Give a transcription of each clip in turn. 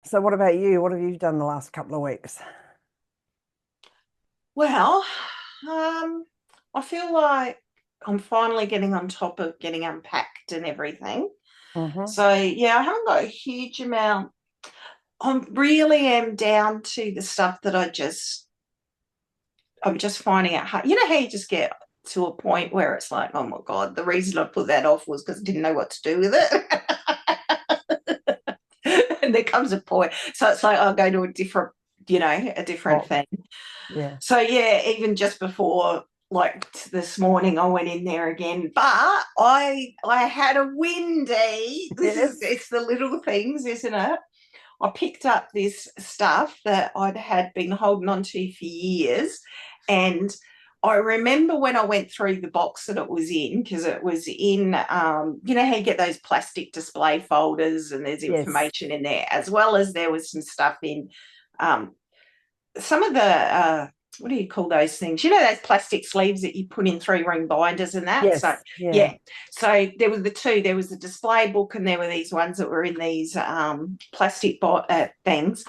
So what about you? What have you done the last couple of weeks? Well, um, I feel like I'm finally getting on top of getting unpacked and everything. Hmm. So yeah, I haven't got a huge amount. I really am down to the stuff that I'm just finding out hard. You know how you just get to a point where it's like, oh my God, the reason I put that off was because I didn't know what to do with it. And there comes a point. So it's like I'll go to a different Oh, thing. yeah. So yeah, even just before like this morning I went in there again. But I had a windy. Yes. It's the little things, isn't it? I picked up this stuff that I'd had been holding on to for years. And I remember when I went through the box that it was in, because it was in, you know how you get those plastic display folders and there's Yes. information in there, as well as there was some stuff in um, some of the what do you call those things? You know those plastic sleeves that you put in three-ring binders and that. So Yes. Yeah. yeah, so there were the two. There was the display book, and there were these ones that were in these plastic things.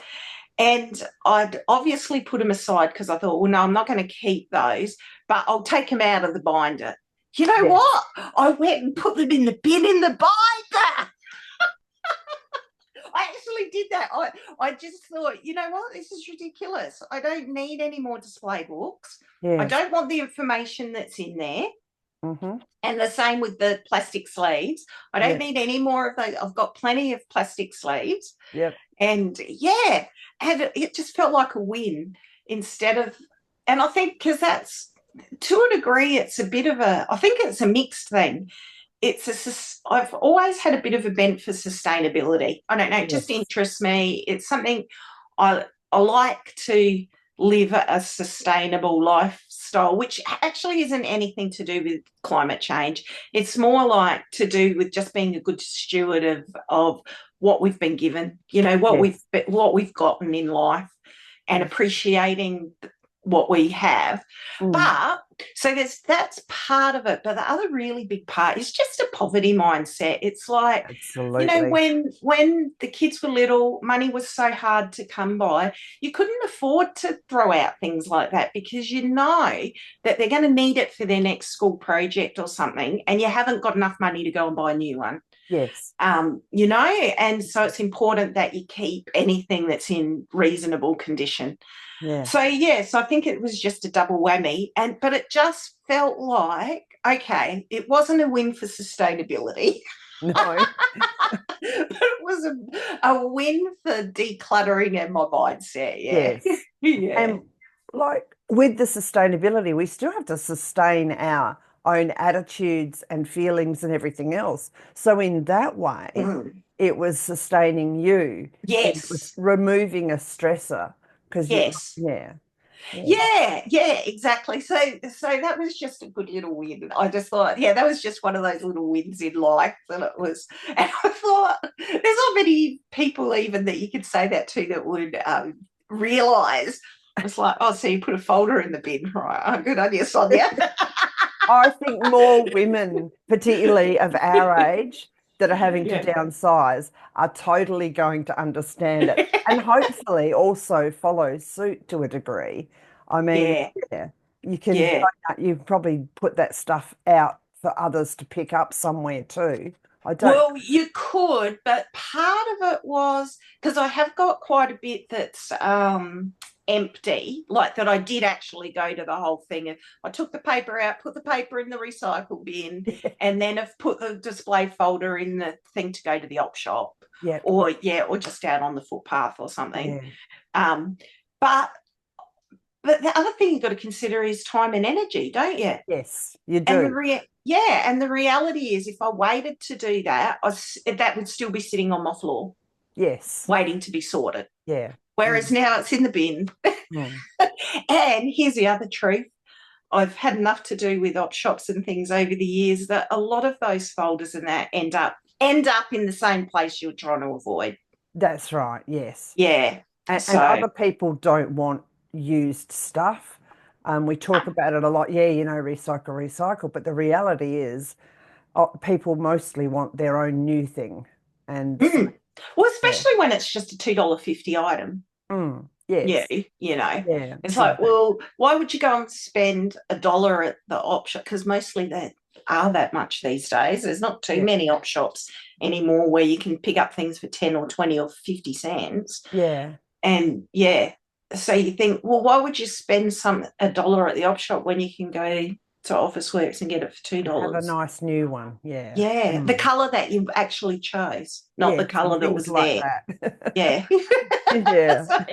And I'd obviously put them aside because I thought, well, no, I'm not going to keep those, but I'll take them out of the binder. You know Yes. what? I went and put them in the bin in the binder. I actually did that. I just thought, you know what? This is ridiculous. I don't need any more display books. I Yes. don't want the information that's in there. Hmm. And the same with the plastic sleeves. I don't Yes. need any more of those. I've got plenty of plastic sleeves. Yep. And yeah, and it just felt like a win instead of, and I think because that's to a degree, it's a bit of a, I think it's a mixed thing. I've always had a bit of a bent for sustainability. I don't know, it just Yes. interests me. It's something I like to live a sustainable lifestyle, which actually isn't anything to do with climate change. It's more like to do with just being a good steward of what we've been given, Yes. what we've gotten in life, and Yes. appreciating what we have. Mm. But so that's part of it. But the other really big part is just a poverty mindset. It's like, Absolutely. when the kids were little, money was so hard to come by. You couldn't afford to throw out things like that because you know that they're going to need it for their next school project or something, and you haven't got enough money to go and buy a new one. Yes. And so it's important that you keep anything that's in reasonable condition. Yeah. So yes, I think it was just a double whammy, but it just felt like, okay, it wasn't a win for sustainability, No. but it was a win for decluttering and my mindset. Yeah, Yes. yeah. And like with the sustainability, we still have to sustain our own attitudes and feelings and everything else. So in that way, Mm. it was sustaining you. It was Yes, removing a stressor because you, yes. yeah, yeah, Yeah, exactly. So that was just a good little win. I just thought, yeah, that was just one of those little wins in life that it was. And I thought, there's not many people even that you could say that to that would realize. It's like, oh, so you put a folder in the bin, right? Oh, good on you, Sonia. I think more women, particularly of our age, that are having to Yeah. downsize are totally going to understand it and hopefully also follow suit to a degree. I mean, Yeah, yeah, you can, yeah. you probably put that stuff out for others to pick up somewhere too. I don't, Well, you could, but part of it was because I have got quite a bit that's empty, like that I did actually go to the whole thing. And I took the paper out, put the paper in the recycle bin, and then I've put the display folder in the thing to go to the op shop, yeah, or yeah, or just out on the footpath or something. yeah, Um, but but the other thing you've got to consider is time and energy, don't you? yes, you And do. and the reality is, if I waited to do that, that would still be sitting on my floor, Yes, waiting to be sorted. yeah. Whereas Mm, now it's in the bin. mm. And here's the other truth. I've had enough to do with op shops and things over the years that a lot of those folders and that end up in the same place you're trying to avoid. That's right, yes. Yeah. And So other people don't want used stuff. We talk about it a lot. Yeah, recycle, recycle. But the reality is, people mostly want their own new thing. And so, mm, Well, Yeah. especially when it's just a $2.50 item. Yeah, Yes. you know, Yeah. it's like, Exactly. well, why would you go and spend $1 at the op shop? Because mostly they are that much these days. There's not too Yeah. many op shops anymore where you can pick up things for 10 or 20 or 50 cents. Yeah. And yeah, so you think, well, why would you spend $1 at the op shop when you can go to Officeworks and get it for $2? And have a nice new one. Yeah. Yeah, the Mm. color that you actually chose, not the Yes. And color that things was like there. that. Yeah. Yeah. So